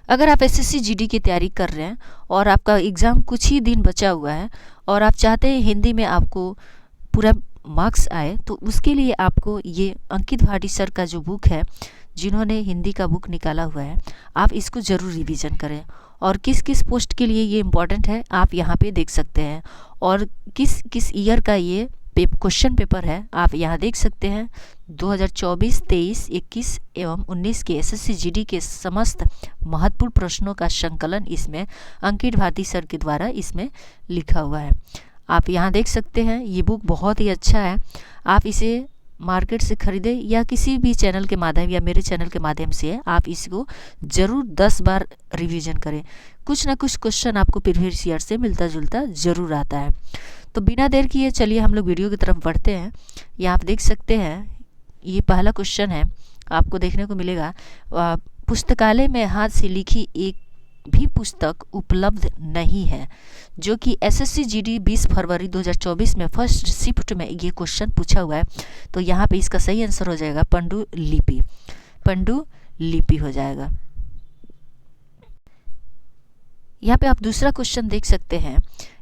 अगर आप SSC GD की तैयारी कर रहे हैं और आपका एग्ज़ाम कुछ ही दिन बचा हुआ है और आप चाहते हैं हिंदी में आपको पूरा मार्क्स आए, तो उसके लिए आपको ये अंकित भाटी सर का जो बुक है, जिन्होंने हिंदी का बुक निकाला हुआ है, आप इसको ज़रूर रिवीजन करें। और किस किस पोस्ट के लिए ये इम्पॉर्टेंट है आप यहाँ पे देख सकते हैं, और किस किस ईयर का ये क्वेश्चन पेपर है आप यहाँ देख सकते हैं। 2024, 23, 21 एवं 19 के एसएससी जीडी के समस्त महत्वपूर्ण प्रश्नों का संकलन इसमें अंकित भाटी सर के द्वारा इसमें लिखा हुआ है। आप यहाँ देख सकते हैं, ये बुक बहुत ही अच्छा है। आप इसे मार्केट से खरीदें या किसी भी चैनल के माध्यम या मेरे चैनल के माध्यम से आप इसको ज़रूर 10 बार रिवीजन करें। कुछ ना कुछ क्वेश्चन आपको प्रीवियस ईयर से मिलता जुलता ज़रूर आता है। तो बिना देर किए चलिए हम लोग वीडियो की तरफ बढ़ते हैं। यहाँ आप देख सकते हैं, ये पहला क्वेश्चन है, आपको देखने को मिलेगा पुस्तकालय में हाथ से लिखी एक भी पुस्तक उपलब्ध नहीं है, जो कि एसएससी जीडी 20 फरवरी 2024 में फर्स्ट शिफ्ट में ये क्वेश्चन पूछा हुआ है। तो यहाँ पे इसका सही आंसर हो जाएगा पांडुलिपि। पांडुलिपि हो जाएगा। यहाँ पे आप दूसरा क्वेश्चन देख सकते हैं,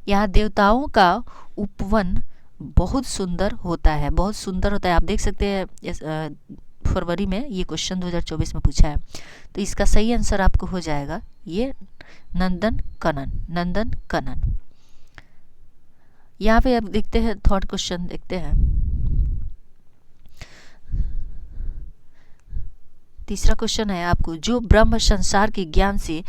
यहाँ देवताओं का उपवन बहुत सुंदर होता है, बहुत सुंदर होता है। आप देख सकते हैं फरवरी में ये क्वेश्चन 2024 में पूछा है। तो इसका सही आंसर आपको हो जाएगा ये नंदन कनन, नंदन कनन। यहाँ पे आप देखते हैं थर्ड क्वेश्चन देखते हैं। तीसरा क्वेश्चन है आपको, जो ब्रह्म संसार के ज्ञान से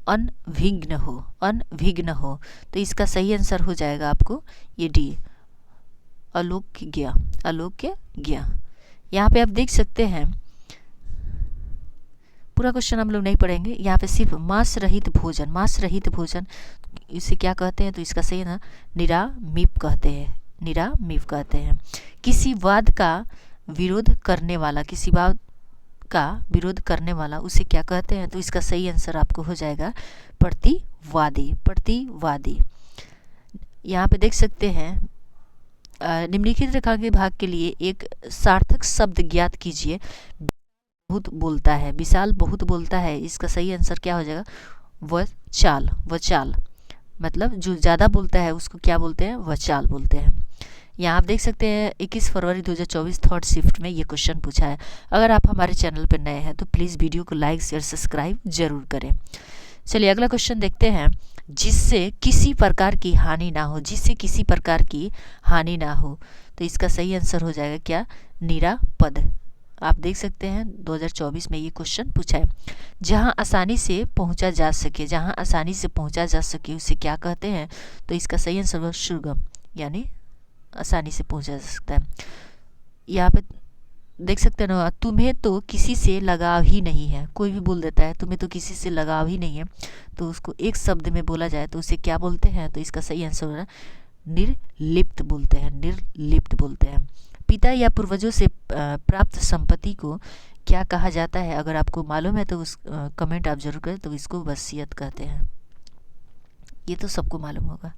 अनभिज्ञ हो, अनभिज्ञ हो। तो इसका सही आंसर हो जाएगा आपको ये डी, अलोक्य, अलोक्य ज्ञ। यहाँ पे आप देख सकते हैं, पूरा क्वेश्चन हम लोग नहीं पढ़ेंगे, यहाँ पे सिर्फ मांस रहित भोजन, मांस रहित भोजन इसे क्या कहते हैं, तो इसका सही ना निरामीप कहते हैं, निरामीप कहते हैं। किसी वाद का विरोध करने वाला, किसी वाद का विरोध करने वाला उसे क्या कहते हैं, तो इसका सही आंसर आपको हो जाएगा प्रतिवादी, प्रतिवादी। यहाँ पे देख सकते हैं, निम्नलिखित रेखांकित भाग के लिए एक सार्थक शब्द ज्ञात कीजिए। बहुत बोलता है, विशाल बहुत बोलता है, इसका सही आंसर क्या हो जाएगा, वचाल, वचाल। मतलब जो ज़्यादा बोलता है उसको क्या बोलते हैं, वचाल बोलते हैं। यहाँ आप देख सकते हैं 21 फरवरी 2024 थर्ड शिफ्ट में ये क्वेश्चन पूछा है। अगर आप हमारे चैनल पर नए हैं तो प्लीज़ वीडियो को लाइक शेयर सब्सक्राइब जरूर करें। चलिए अगला क्वेश्चन देखते हैं, जिससे किसी प्रकार की हानि ना हो, जिससे किसी प्रकार की हानि ना हो। तो इसका सही आंसर हो जाएगा क्या, निरापद। आप देख सकते हैं 2024 में ये क्वेश्चन पूछा है। जहां आसानी से पहुंचा जा सके, जहां आसानी से पहुंचा जा सके उसे क्या कहते हैं, तो इसका सही आंसर होगा सुगम, यानी आसानी से पहुंचा जा सकता है। यहाँ पे देख सकते हैं ना, तुम्हें तो किसी से लगाव ही नहीं है, कोई भी बोल देता है तुम्हें तो किसी से लगाव ही नहीं है, तो उसको एक शब्द में बोला जाए तो उसे क्या बोलते हैं, तो इसका सही आंसर होगा निर्लिप्त बोलते हैं, निर्लिप्त बोलते हैं। पिता या पूर्वजों से प्राप्त संपत्ति को क्या कहा जाता है, अगर आपको मालूम है तो उस कमेंट आप जरूर करें। तो इसको वसीयत कहते हैं, ये तो सबको मालूम होगा।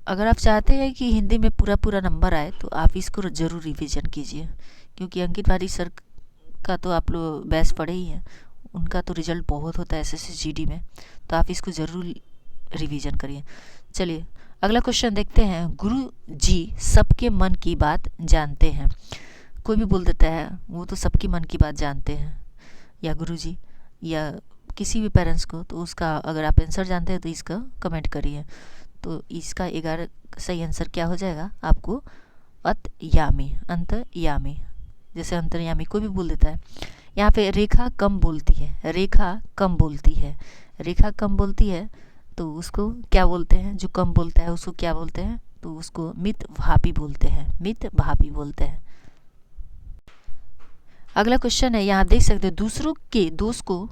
अगर आप चाहते हैं कि हिंदी में पूरा पूरा नंबर आए तो आप इसको ज़रूर रिवीजन कीजिए, क्योंकि अंकित भाटी सर का तो आप लोग बैच पढ़े ही हैं, उनका तो रिजल्ट बहुत होता है एसएससी जीडी में, तो आप इसको ज़रूर रिवीजन करिए। चलिए अगला क्वेश्चन देखते हैं, गुरु जी सबके मन की बात जानते हैं। कोई भी बोल देता है वो तो सबकी मन की बात जानते हैं, या गुरु जी या किसी भी पेरेंट्स को, तो उसका अगर आप आंसर जानते हैं तो इसका कमेंट करिए। तो इसका 11 सही आंसर क्या हो जाएगा आपको, अंतर्यामी, अंतर्यामी। जैसे अंतर्यामी कोई भी बोल देता है। यहाँ पे रेखा कम बोलती है, रेखा कम बोलती है, रेखा कम बोलती है, तो उसको क्या बोलते हैं, जो कम बोलता है उसको क्या बोलते हैं, तो उसको मितभापी बोलते हैं, मितभापी बोलते हैं। अगला क्वेश्चन है, यहाँ देख सकते हैं, दूसरों के दोष को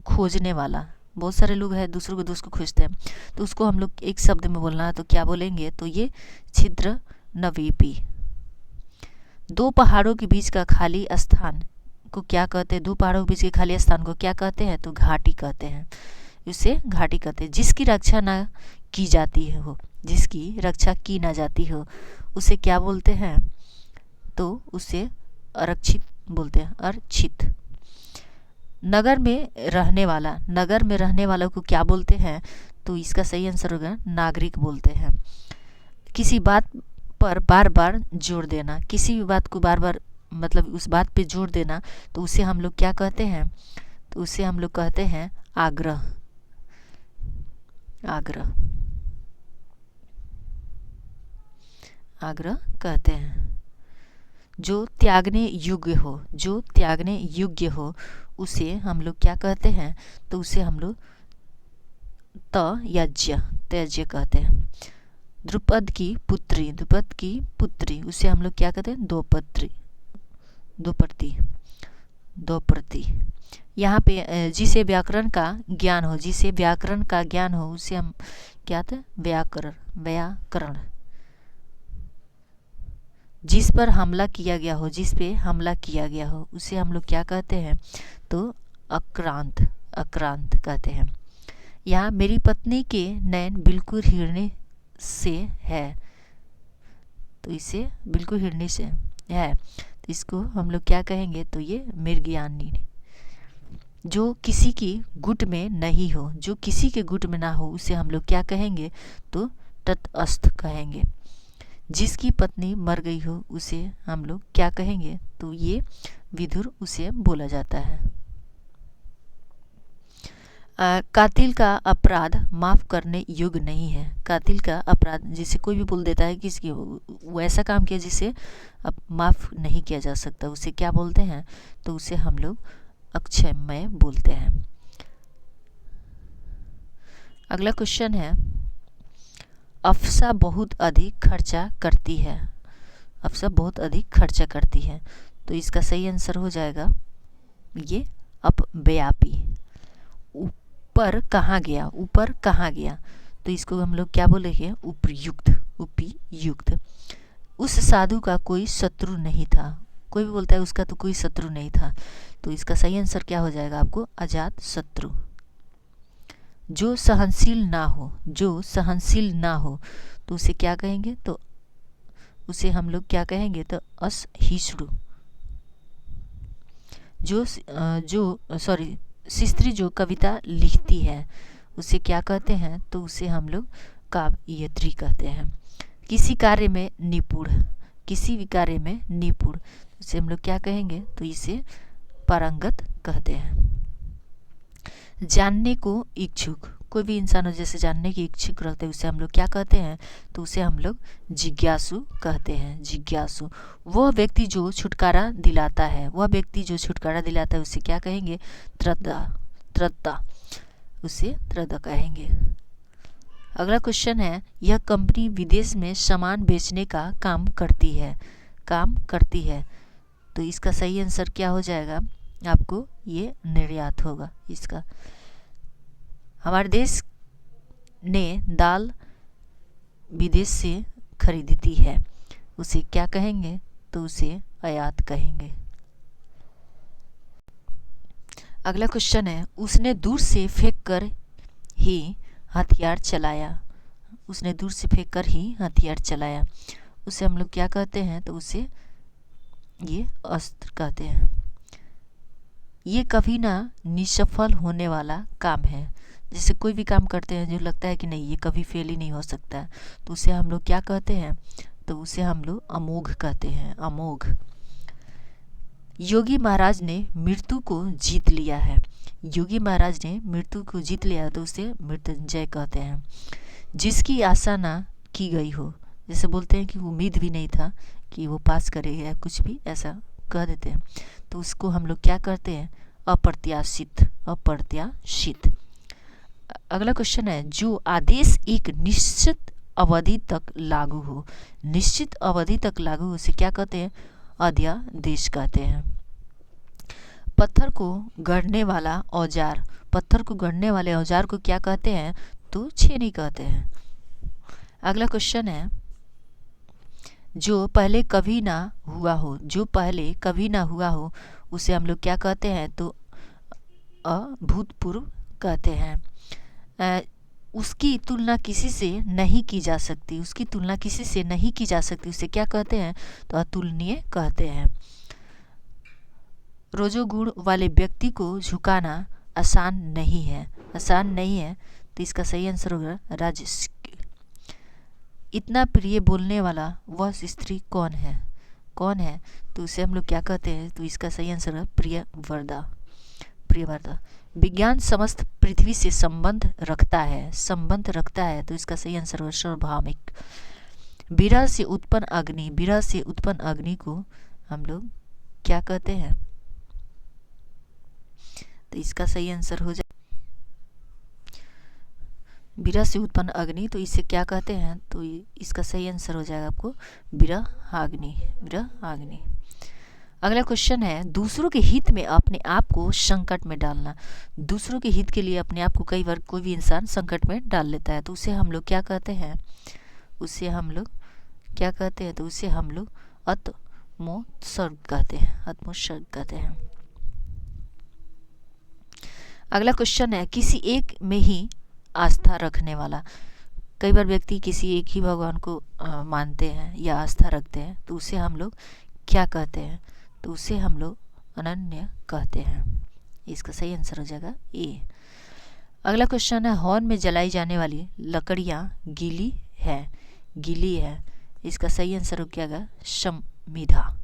खोजने वाला। बहुत सारे लोग हैं दूसरों के दोस्त को खोजते हैं, तो उसको हम लोग एक शब्द में बोलना है तो क्या बोलेंगे, तो ये छिद्र नवीपी। दो पहाड़ों के बीच का खाली स्थान को क्या कहते हैं, दो पहाड़ों के बीच के खाली स्थान को क्या कहते हैं, तो घाटी कहते हैं, उसे घाटी कहते हैं। जिसकी रक्षा ना की जाती हो, जिसकी रक्षा की ना जाती हो उसे क्या बोलते हैं, तो उसे आरक्षित बोलते हैं, आरक्षित। नगर में रहने वालों को क्या बोलते हैं? तो इसका सही आंसर होगा नागरिक बोलते हैं। किसी बात पर बार बार जोर देना, किसी भी बात को बार बार मतलब उस बात पे जोर देना, तो उसे हम लोग क्या कहते हैं? तो उसे हम लोग कहते हैं आग्रह। आग्रह कहते हैं। जो त्यागने योग्य हो उसे हम लोग क्या कहते हैं? तो उसे हम लोग त्याज्य कहते हैं। द्रुपद की पुत्री उसे हम लोग क्या कहते हैं? द्रौपदी। यहाँ पे जिसे व्याकरण का ज्ञान हो उसे हम क्या कहते हैं? व्याकरण। जिस पे हमला किया गया हो उसे हम लोग क्या कहते हैं? तो आक्रांत कहते हैं। यहाँ मेरी पत्नी के नयन बिल्कुल हिरने से है, तो इसे बिल्कुल हिरने से है, तो इसको हम लोग क्या कहेंगे? तो ये मृगयानी। जो किसी की गुट में नहीं हो, जो किसी के गुट में ना हो उसे हम लोग क्या कहेंगे? तो तटस्थ कहेंगे। जिसकी पत्नी मर गई हो उसे हम लोग क्या कहेंगे? तो ये विधुर उसे बोला जाता है। कातिल का अपराध माफ करने योग्य नहीं है। कातिल का अपराध जिसे कोई भी बोल देता है कि वो ऐसा काम किया जिसे अब माफ नहीं किया जा सकता, उसे क्या बोलते हैं? तो उसे हम लोग अक्षम्य बोलते हैं। अगला क्वेश्चन है, अफसा बहुत अधिक खर्चा करती है। तो इसका सही आंसर हो जाएगा ये अपव्यापी। ऊपर कहाँ गया? तो इसको हम लोग क्या बोलेंगे? उपयुक्त। उस साधु का कोई शत्रु नहीं था। कोई भी बोलता है उसका तो कोई शत्रु नहीं था, तो इसका सही आंसर क्या हो जाएगा आपको? अजात शत्रु। जो सहनशील ना हो तो उसे क्या कहेंगे? तो उसे हम लोग क्या कहेंगे? तो असहिष्णु। स्त्री जो कविता लिखती है उसे क्या कहते हैं? तो उसे हम लोग काव्यत्री कहते हैं। किसी भी कार्य में निपुण उसे हम लोग क्या कहेंगे? तो इसे पारंगत कहते हैं। जानने को इच्छुक, कोई भी इंसान हो जैसे जानने की इच्छुक रखते हैं उसे हम लोग क्या कहते हैं? तो उसे हम लोग जिज्ञासु कहते हैं। वह व्यक्ति जो छुटकारा दिलाता है उसे क्या कहेंगे? त्रता। उसे त्रता कहेंगे। अगला क्वेश्चन है, यह कंपनी विदेश में सामान बेचने का काम करती है। तो इसका सही आंसर क्या हो जाएगा आपको? ये निर्यात होगा इसका। हमारे देश ने दाल विदेश से खरीदती है, उसे क्या कहेंगे? तो उसे आयात कहेंगे। अगला क्वेश्चन है, उसने दूर से फेंक कर ही हथियार चलाया। उसे हम लोग क्या कहते हैं? तो उसे ये अस्त्र कहते हैं। ये कभी ना निष्फल होने वाला काम है। जैसे कोई भी काम करते हैं जो लगता है कि नहीं ये कभी फेल ही नहीं हो सकता, तो उसे हम लोग क्या कहते हैं? तो उसे हम लोग अमोघ कहते हैं। अमोघ। योगी महाराज ने मृत्यु को जीत लिया है। तो उसे मृत्युंजय कहते हैं। जिसकी आशा ना की गई हो, जैसे बोलते हैं कि उम्मीद भी नहीं था कि वो पास करेगा या कुछ भी ऐसा कह देते हैं, तो उसको हम लोग क्या करते हैं? अप्रत्याशित। अगला क्वेश्चन है, जो आदेश एक निश्चित अवधि तक लागू हो। उसे क्या कहते हैं? अध्यादेश कहते हैं। पत्थर को गढ़ने वाले औजार को क्या कहते हैं? तो छेनी कहते हैं। अगला क्वेश्चन है, जो पहले कभी ना हुआ हो उसे हम लोग क्या कहते हैं? तो अभूतपूर्व कहते हैं। उसकी तुलना किसी से नहीं की जा सकती, उसे क्या कहते हैं? तो अतुलनीय कहते हैं। रजोगुण वाले व्यक्ति को झुकाना आसान नहीं है, आसान नहीं है। तो इसका सही आंसर होगा राजस। इतना प्रिय बोलने वाला वह स्त्री कौन है, कौन है? तो उसे हम लोग क्या कहते हैं? तो इसका सही आंसर है प्रियव्रता, प्रियव्रता। विज्ञान समस्त पृथ्वी से संबंध रखता है, संबंध रखता है। तो इसका सही आंसर होगा स्वाभाविक। विरह से उत्पन्न अग्नि, विरह से उत्पन्न अग्नि को हम लोग क्या कहते हैं? तो इसका सही आंसर हो जाए विरह से उत्पन्न अग्नि। तो इसे क्या कहते हैं? तो इसका सही आंसर हो जाएगा आपको विरहाग्नि, विरहाग्नि। अगला क्वेश्चन है दूसरों के हित में अपने आप को संकट में डालना। दूसरों के हित के लिए अपने आप को कई बार कोई भी इंसान संकट में डाल लेता है, तो उसे हम लोग क्या कहते हैं? उसे हम लोग क्या कहते हैं? तो उसे हम लोग आत्मोत्सर्ग कहते हैं, आत्मोत्सर्ग कहते हैं। अगला क्वेश्चन है किसी एक में ही आस्था रखने वाला। कई बार व्यक्ति किसी एक ही भगवान को मानते हैं या आस्था रखते हैं, तो उसे हम लोग क्या कहते हैं? तो उसे हम लोग अनन्य कहते हैं। इसका सही आंसर हो जाएगा ए। अगला क्वेश्चन है हवन में जलाई जाने वाली लकड़ियाँ गीली है, गीली है। इसका सही आंसर हो जाएगा समिधा।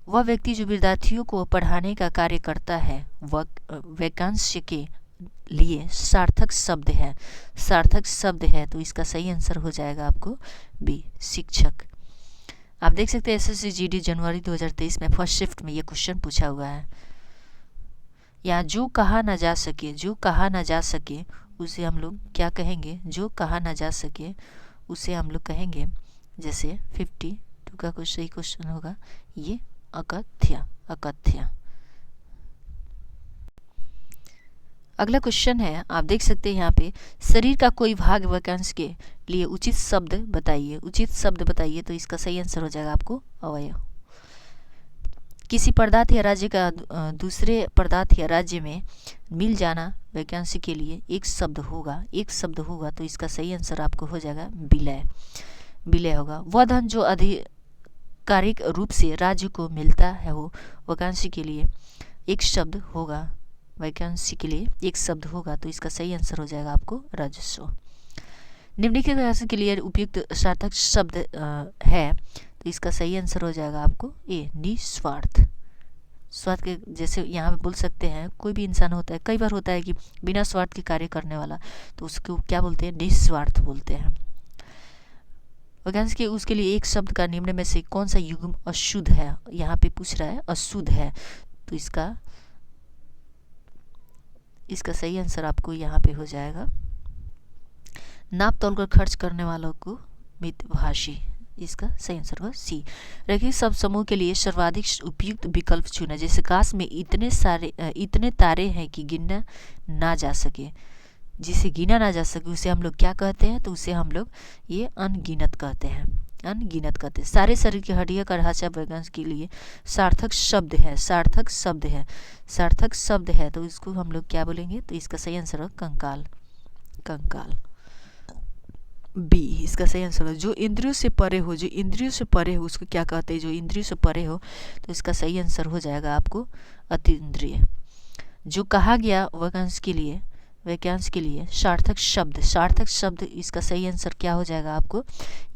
वह व्यक्ति जो विद्यार्थियों को पढ़ाने का कार्य करता है वह वैकेंसी के लिए सार्थक शब्द है, सार्थक शब्द है। तो इसका सही आंसर हो जाएगा आपको बी, शिक्षक। आप देख सकते हैं एसएससी जीडी जनवरी 2023 में फर्स्ट शिफ्ट में ये क्वेश्चन पूछा हुआ है। यहाँ जो कहा ना जा सके, जो कहा ना जा सके उसे हम लोग क्या कहेंगे? जो कहा ना जा सके उसे हम लोग कहेंगे, जैसे 52 का कुछ सही क्वेश्चन होगा ये अकथ्य, अकथ्य। अगला क्वेश्चन है आप देख सकते हैं यहाँ पे शरीर का कोई भाग वाक्यांश के लिए उचित शब्द बताइए, उचित शब्द बताइए। तो इसका सही आंसर हो जाएगा आपको अवयव। किसी पदार्थ या राज्य का दूसरे पदार्थ या राज्य में मिल जाना वाक्यांश के लिए एक शब्द होगा, एक शब्द होगा। तो इसका सही आंसर आपको हो जाएगा विलय, विलय होगा। वह धन जो आधिकारिक रूप से राज्य को मिलता है वो वाक्यांश के लिए एक शब्द होगा, वैकेंसी के लिए एक शब्द होगा। तो इसका सही आंसर हो जाएगा आपको राजस्व। निम्नलिखित वाक्यांश के लिए उपयुक्त सार्थक शब्द है। तो इसका सही आंसर हो जाएगा आपको ए, निस्वार्थ। स्वार्थ के जैसे यहाँ पे बोल सकते हैं कोई भी इंसान होता है, कई बार होता है कि बिना स्वार्थ के कार्य करने वाला, तो उसको क्या बोलते हैं? निस्वार्थ बोलते हैं। वाक्यांश के उसके लिए एक शब्द का निम्न में से कौन सा युग्म अशुद्ध है? यहाँ पे पूछ रहा है अशुद्ध है। तो इसका सही आंसर आपको यहाँ पे हो जाएगा नाप तोल कर खर्च करने वालों को मितभाषी। इसका सही आंसर होगा सी। रखिए सब समूह के लिए सर्वाधिक उपयुक्त विकल्प चुना। जैसे आकाश में इतने तारे हैं कि गिनना ना जा सके, जिसे गिना ना जा सके उसे हम लोग क्या कहते हैं? तो उसे हम लोग ये अनगिनत कहते हैं, अनगिनत कहते हैं। सारे शरीर की हड्डियों का ढांचा वाक्यांश के लिए सार्थक शब्द है, सार्थक शब्द है, सार्थक शब्द है। तो इसको हम लोग क्या बोलेंगे? तो इसका सही आंसर है कंकाल, कंकाल। बी इसका सही आंसर है जो इंद्रियों से परे हो, जो इंद्रियों से परे हो उसको क्या कहते हैं? जो इंद्रियों से परे हो। तो इसका सही आंसर हो जाएगा आपको अतीन्द्रिय। जो कहा गया वाक्यांश के लिए, वाक्यांश के लिए सार्थक शब्द, सार्थक शब्द इसका सही आंसर क्या हो जाएगा आपको?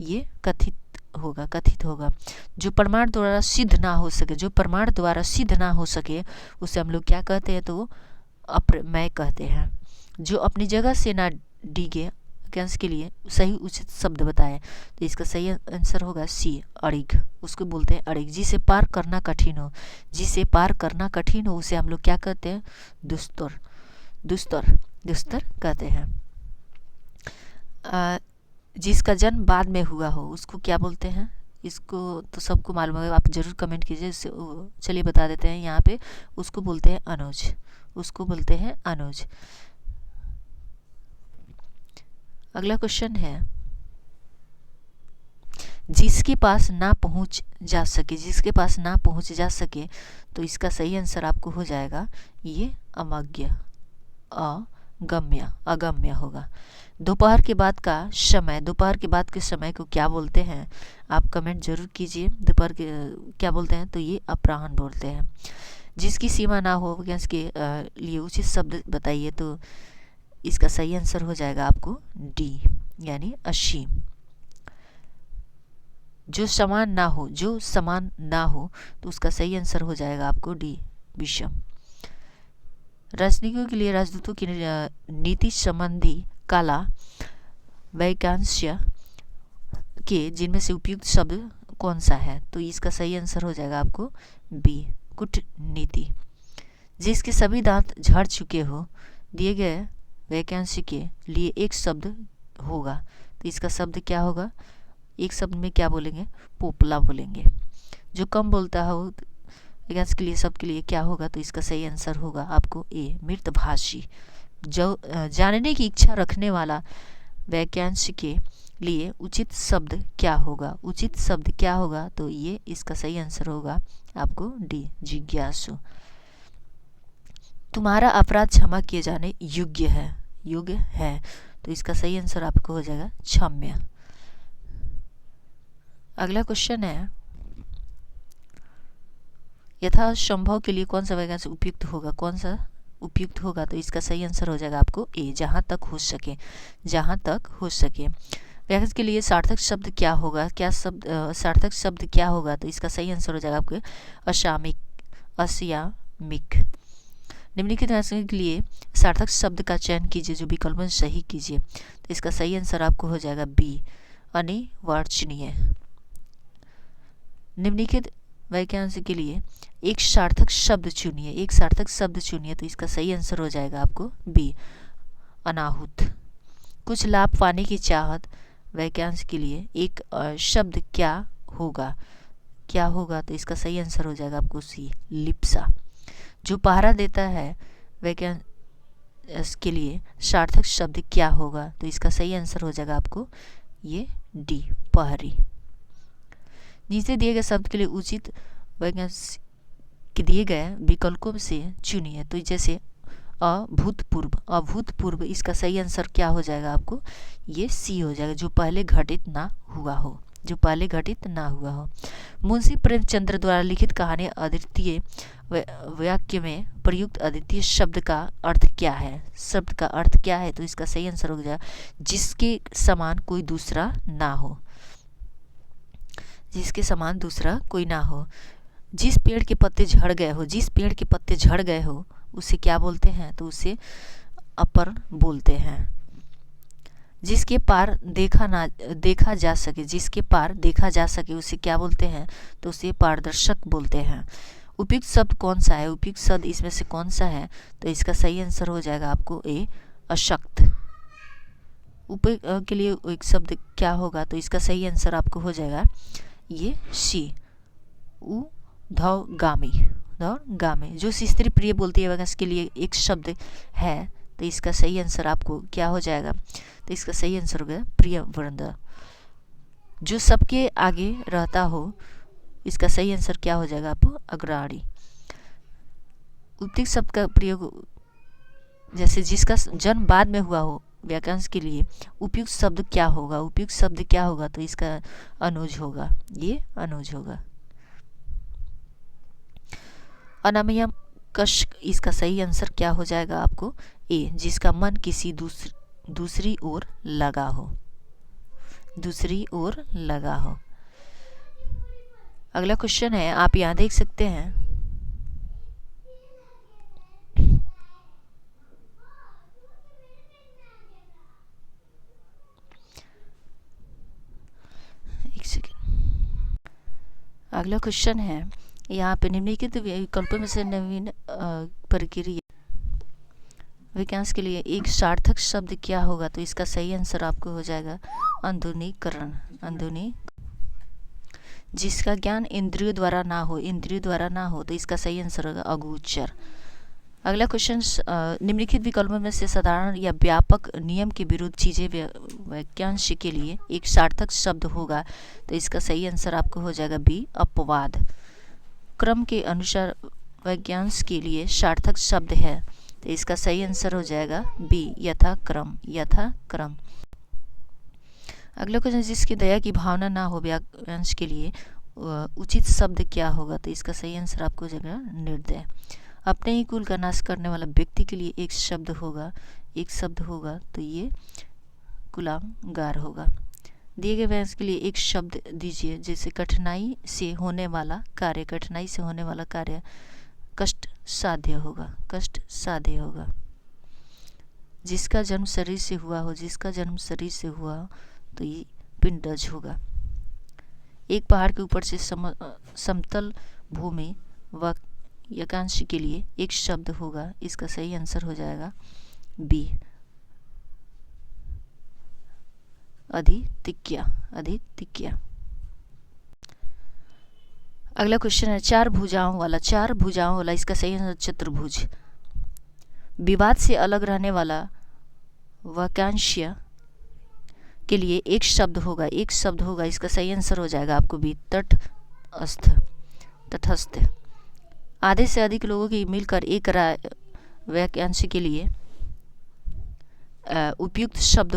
ये कथित होगा, कथित होगा। जो प्रमाण द्वारा सिद्ध ना हो सके, जो प्रमाण द्वारा सिद्ध ना हो सके उसे हम लोग क्या कहते हैं? तो अप्रमेय कहते हैं। जो अपनी जगह से ना डिगे वाक्यांश के लिए सही उचित शब्द बताएं। तो इसका सही आंसर होगा सी, अड़िग। उसको बोलते हैं अड़िग। जिसे पार करना कठिन हो, जिसे पार करना कठिन हो उसे हम लोग क्या कहते हैं? दुस्तर, दुस्तर, दुस्तर कहते हैं। जिसका जन्म बाद में हुआ हो उसको क्या बोलते हैं? इसको तो सबको मालूम है, आप जरूर कमेंट कीजिए। चलिए बता देते हैं यहाँ पे। उसको बोलते हैं अनुज, उसको बोलते हैं अनुज। अगला क्वेश्चन है जिसके पास ना पहुंच जा सके, जिसके पास ना पहुंच जा सके। तो इसका सही आंसर आपको हो जाएगा ये अमज्ञ, अगम्य, अगम्य होगा। दोपहर के बाद का समय, दोपहर के बाद के समय को क्या बोलते हैं? आप कमेंट जरूर कीजिए। दोपहर के क्या बोलते हैं? तो ये अपराह्न बोलते हैं। जिसकी सीमा ना हो इसके लिए उचित शब्द बताइए। तो इसका सही आंसर हो जाएगा आपको डी, यानी असीम। जो समान ना हो, जो समान ना हो, तो उसका सही आंसर हो जाएगा आपको डी, विषम। राजनीतिज्ञों के लिए राजदूतों की नीति संबंधी कला वाक्यांश के जिनमें से उपयुक्त शब्द कौन सा है? तो इसका सही आंसर हो जाएगा आपको बी, कूटनीति। जिसके सभी दांत झड़ चुके हो, दिए गए वाक्यांश के लिए एक शब्द होगा। तो इसका शब्द क्या होगा? एक शब्द में क्या बोलेंगे? पोपला बोलेंगे। जो कम बोलता हो वाक्यांश के लिए शब्द के लिए क्या होगा? तो इसका सही आंसर होगा आपको ए, मृतभाषी। जो जानने की इच्छा रखने वाला वाक्यांश के लिए उचित शब्द क्या होगा? उचित शब्द क्या होगा? तो ये इसका सही आंसर होगा आपको डी, जिज्ञासु। तुम्हारा अपराध क्षमा किए जाने योग्य है, योग्य है। तो इसका सही आंसर आपको हो जाएगा क्षम्य। अगला क्वेश्चन है, यथासंभव के लिए कौन सा वाक्यांश उपयुक्त होगा? कौन सा उपयुक्त होगा? तो इसका सही आंसर हो जाएगा आपको ए, जहां तक हो सके, जहां तक हो सके। वाक्यांश के लिए सार्थक शब्द क्या होगा? क्या शब्द सार्थक शब्द क्या होगा? तो इसका सही आंसर हो जाएगा आपको असामिक, अस्यामिक। निम्नलिखित वाक्यांश के लिए सार्थक शब्द का चयन कीजिए, जो विकल्प में सही कीजिए। तो इसका सही आंसर आपको हो जाएगा बी, अनिवार्चनीय। निम्नलिखित वाक्यांश के लिए एक सार्थक शब्द चुनिए, एक सार्थक शब्द चुनिए। तो इसका सही आंसर हो जाएगा आपको बी, अनाहुत। कुछ लाभ पाने की चाहत वाक्यांश के लिए एक शब्द क्या होगा? क्या होगा? तो इसका सही आंसर हो जाएगा आपको सी, लिप्सा। जो पहरा देता है वाक्यांश के लिए सार्थक शब्द क्या होगा? तो इसका सही आंसर हो जाएगा आपको ये डी, पहरी। नीचे दिए गए शब्द के लिए उचित वाक्यांश के दिए गए विकल्पों से चुनिए। तो जैसे अभूतपूर्व, अभूतपूर्व, इसका सही आंसर क्या हो जाएगा आपको? ये सी हो जाएगा, जो पहले घटित ना हुआ हो, जो पहले घटित ना हुआ हो। मुंशी प्रेमचंद्र द्वारा लिखित कहानी अद्वितीय वाक्य में प्रयुक्त अद्वितीय शब्द का अर्थ क्या है? शब्द का अर्थ क्या है? तो इसका सही आंसर हो जाएगा जिसके समान कोई दूसरा ना हो, जिसके समान दूसरा कोई ना हो। जिस पेड़ के पत्ते झड़ गए हो, जिस पेड़ के पत्ते झड़ गए हो उसे क्या बोलते हैं? तो उसे अपर बोलते हैं। जिसके पार देखा जा सके, जिसके पार देखा जा सके उसे क्या बोलते हैं? तो उसे पारदर्शक बोलते हैं। उपयुक्त शब्द कौन सा है? उपयुक्त शब्द इसमें से कौन सा है? तो इसका सही आंसर हो जाएगा आपको ए, अशक्त। उपयुक्त के लिए एक शब्द क्या होगा? तो इसका सही आंसर आपको हो जाएगा ये सी, ऊर्ध्वगामी, ऊर्ध्वगामी। जो स्त्री प्रिय बोलती है वाक्यांश के लिए एक शब्द है। तो इसका सही आंसर आपको क्या हो जाएगा? तो इसका सही आंसर हो गया प्रिय वृंद। जो सबके आगे रहता हो, इसका सही आंसर क्या हो जाएगा आपको? अग्रणी। उपयुक्त शब्द का प्रयोग जैसे जिसका जन्म बाद में हुआ हो वाक्यांश के लिए उपयुक्त शब्द क्या होगा? उपयुक्त शब्द क्या होगा? तो इसका अनुज होगा, ये अनुज होगा। अनामयम कश, इसका सही आंसर क्या हो जाएगा आपको? ए, जिसका मन किसी दूसरी ओर लगा हो, दूसरी ओर लगा हो। अगला क्वेश्चन है, आप यहाँ देख सकते हैं, एक सेकेंड। अगला क्वेश्चन है, यहाँ पे निम्नलिखित विकल्पों में से नवीन प्रक्रिया वाक्यांश के लिए एक सार्थक शब्द क्या होगा? तो इसका सही आंसर आपको हो जाएगा आधुनिकीकरण, आधुनिक। जिसका ज्ञान इंद्रियों द्वारा ना हो, इंद्रियों द्वारा ना हो, तो इसका सही आंसर होगा अगोचर। अगला क्वेश्चन, निम्नलिखित विकल्पों में से साधारण या व्यापक नियम के विरुद्ध चीजें वाक्यांश के लिए एक सार्थक शब्द होगा। तो इसका सही आंसर आपको हो जाएगा बी, अपवाद। क्रम के अनुसार वाक्यांश के लिए सार्थक शब्द है तो इसका सही आंसर हो जाएगा बी, यथाक्रम, यथाक्रम। अगला क्वेश्चन, जिसकी दया की भावना ना हो वाक्यांश के लिए उचित शब्द क्या होगा? तो इसका सही आंसर आपको हो जाएगा निर्दय। अपने ही कुल का नाश करने वाला व्यक्ति के लिए एक शब्द होगा तो ये गुलामगार होगा। दिए गए वाक्यांश के लिए एक शब्द दीजिए, जैसे कठिनाई से होने वाला कार्य कष्ट साध्य होगा। जिसका जन्म शरीर से हुआ हो तो ये पिंडज होगा। एक पहाड़ के ऊपर से समतल भूमि वाक्यांश के लिए एक शब्द होगा। इसका सही आंसर हो जाएगा बी, अधितिक्या। अगला क्वेश्चन है, चार भुजाओं वाला इसका सही आंसर चतुर्भुज। विवाद से अलग रहने वाला वाक्यांश के लिए एक शब्द होगा। इसका सही आंसर हो जाएगा आपको भी, तटस्थ। आधे से अधिक लोगों की मिलकर एक वाक्यांश के लिए उपयुक्त शब्द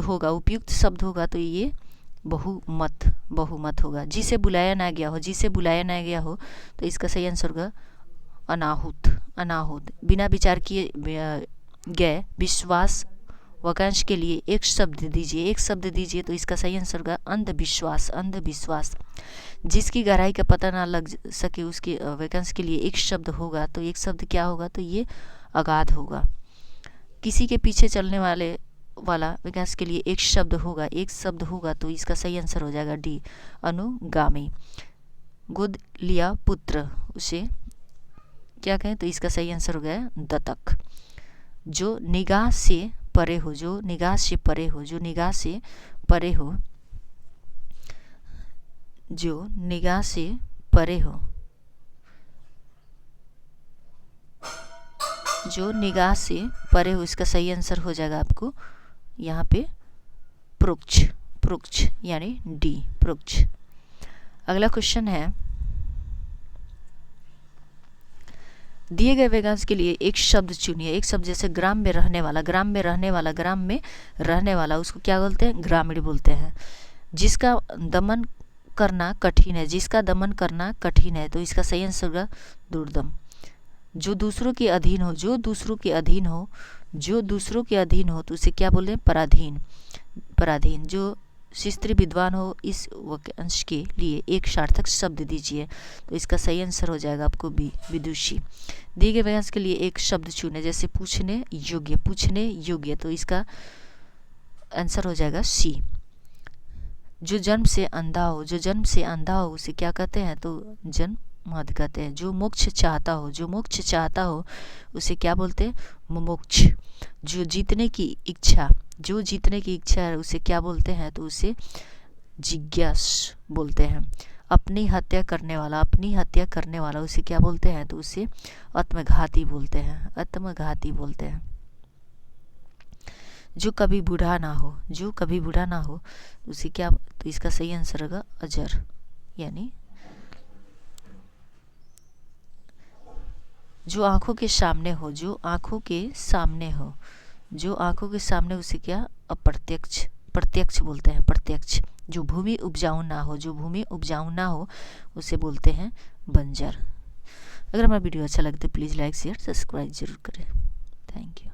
होगा तो ये बहुमत होगा। जिसे बुलाया ना गया हो तो इसका सही आंसर होगा अनाहुत। बिना विचार किए गए विश्वास वाक्यांश के लिए एक शब्द दीजिए तो इसका सही आंसर होगा अंधविश्वास। जिसकी गहराई का पता ना लग सके उसके वाक्यांश के लिए एक शब्द होगा तो एक शब्द क्या होगा? तो ये अगाध होगा। किसी के पीछे चलने वाला वाक्यांश के लिए एक शब्द होगा तो इसका सही आंसर हो जाएगा डी, अनुगामी। गोद लिया पुत्र उसे क्या कहें? तो इसका सही आंसर हो गया दत्तक। जो निगाह से परे हो जो निगाह से परे हो इसका सही आंसर हो जाएगा आपको यहाँ पे पृक्ष यानी डी, पृक्ष। अगला क्वेश्चन है, दिए गए वाक्यांश के लिए एक शब्द चुनिए। एक शब्द जैसे ग्राम में रहने वाला उसको क्या बोलते हैं? ग्रामीण बोलते हैं। जिसका दमन करना कठिन है तो इसका सही आंसर होगा दुर्दम। जो दूसरों के अधीन हो तो उसे क्या बोलते हैं? पराधीन। जो स्त्री विद्वान हो, इस वाक्यांश के लिए एक सार्थक शब्द दीजिए तो इसका सही आंसर हो जाएगा आपको बी, विदुषी। दिए गए वाक्यांश के लिए एक शब्द चुने, जैसे पूछने योग्य तो इसका आंसर हो जाएगा सी। जो जन्म से अंधा हो उसे क्या कहते हैं? तो जन्ममद कहते हैं। जो मोक्ष चाहता हो उसे क्या बोलते हैं? मुमुक्ष। जो जीतने की इच्छा है उसे क्या बोलते हैं? तो उसे जिज्ञास बोलते हैं। अपनी हत्या करने वाला उसे क्या बोलते हैं? तो उसे आत्मघाती बोलते हैं। जो कभी बूढ़ा ना हो उसे क्या? तो इसका सही आंसर होगा अजर, यानी जो आंखों के सामने हो उसे क्या? प्रत्यक्ष बोलते हैं, प्रत्यक्ष। जो भूमि उपजाऊ ना हो उसे बोलते हैं बंजर। अगर हमारा वीडियो अच्छा लगे तो प्लीज़ लाइक शेयर सब्सक्राइब जरूर करें। Thank you.